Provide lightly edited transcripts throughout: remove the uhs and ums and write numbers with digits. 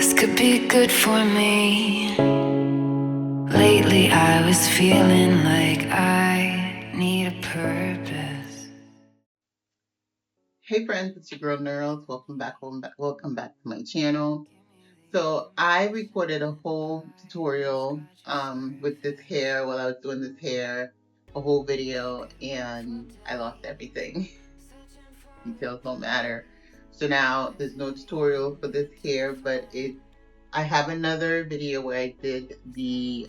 This could be good for me. Lately I was feeling like I need a purpose. Hey friends, it's your girl Neurals. Welcome back to my channel. So I recorded a whole tutorial with this hair while I was doing this hair, a whole video, and I lost everything. Details don't matter. So now there's no tutorial for this hair, but I have another video where I did the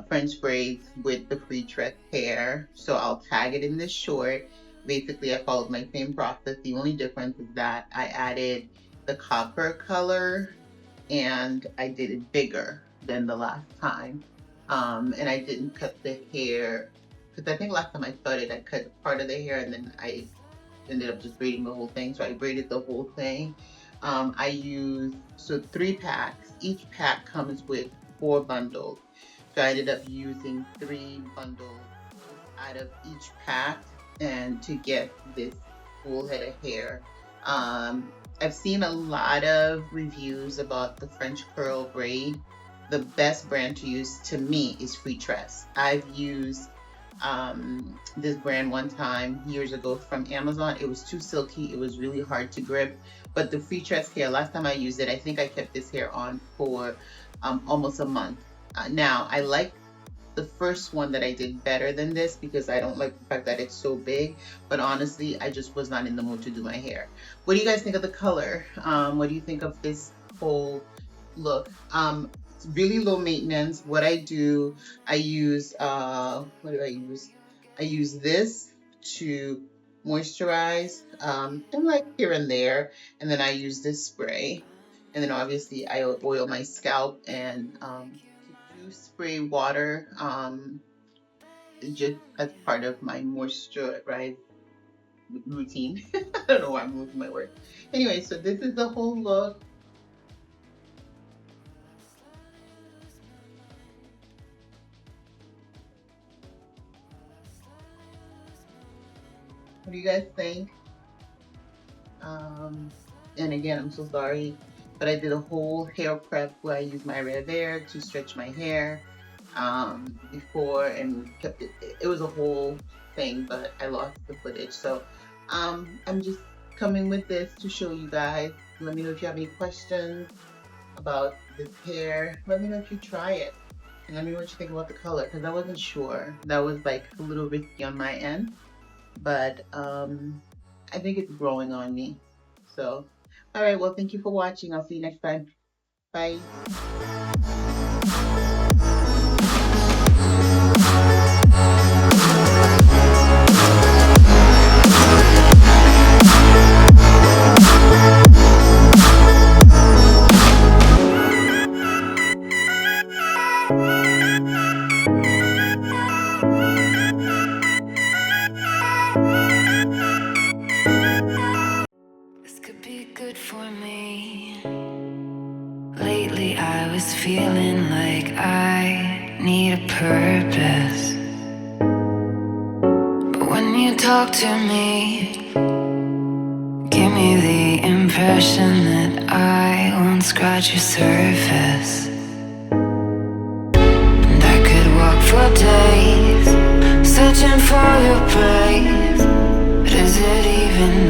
French braids with the Freetress hair. So I'll tag it in this short. Basically, I followed my same process. The only difference is that I added the copper color and I did it bigger than the last time. And I didn't cut the hair because I think last time I started, I cut part of the hair and then I ended up just braiding the whole thing. So I braided the whole thing. I used 3 packs. Each pack comes with 4 bundles. So I ended up using 3 bundles out of each pack and to get this full head of hair. I've seen a lot of reviews about the French curl braid. The best brand to use to me is Freetress. I've used this brand one time years ago from Amazon. It was too silky. It was really hard to grip. But the Freetress hair, last time I used it, I think I kept this hair on for almost a month. Now, I like the first one that I did better than this because I don't like the fact that it's so big, but honestly, I just was not in the mood to do my hair. What do you guys think of the color? What do you think of this whole look? It's really low maintenance. What I do, I use, what do I use? I use this to moisturize, and like here and there, and then I use this spray. And then obviously I oil my scalp and spray water just as part of my moisturize routine. I don't know why I'm losing my words. Anyway, so this is the whole look. What do you guys think? And again, I'm so sorry, but I did a whole hair prep where I used my Revere to stretch my hair before and kept it. It was a whole thing, but I lost the footage. So I'm just coming with this to show you guys. Let me know if you have any questions about this hair. Let me know if you try it. And let me know what you think about the color, because I wasn't sure. That was like a little risky on my end. But I think it's growing on me. So, all right, well, thank you for watching. I'll see you next time. Bye. This could be good for me. Lately I was feeling like I need a purpose. But when you talk to me, give me the impression that I won't scratch your surface. And I could walk for days searching for your praise, but is it even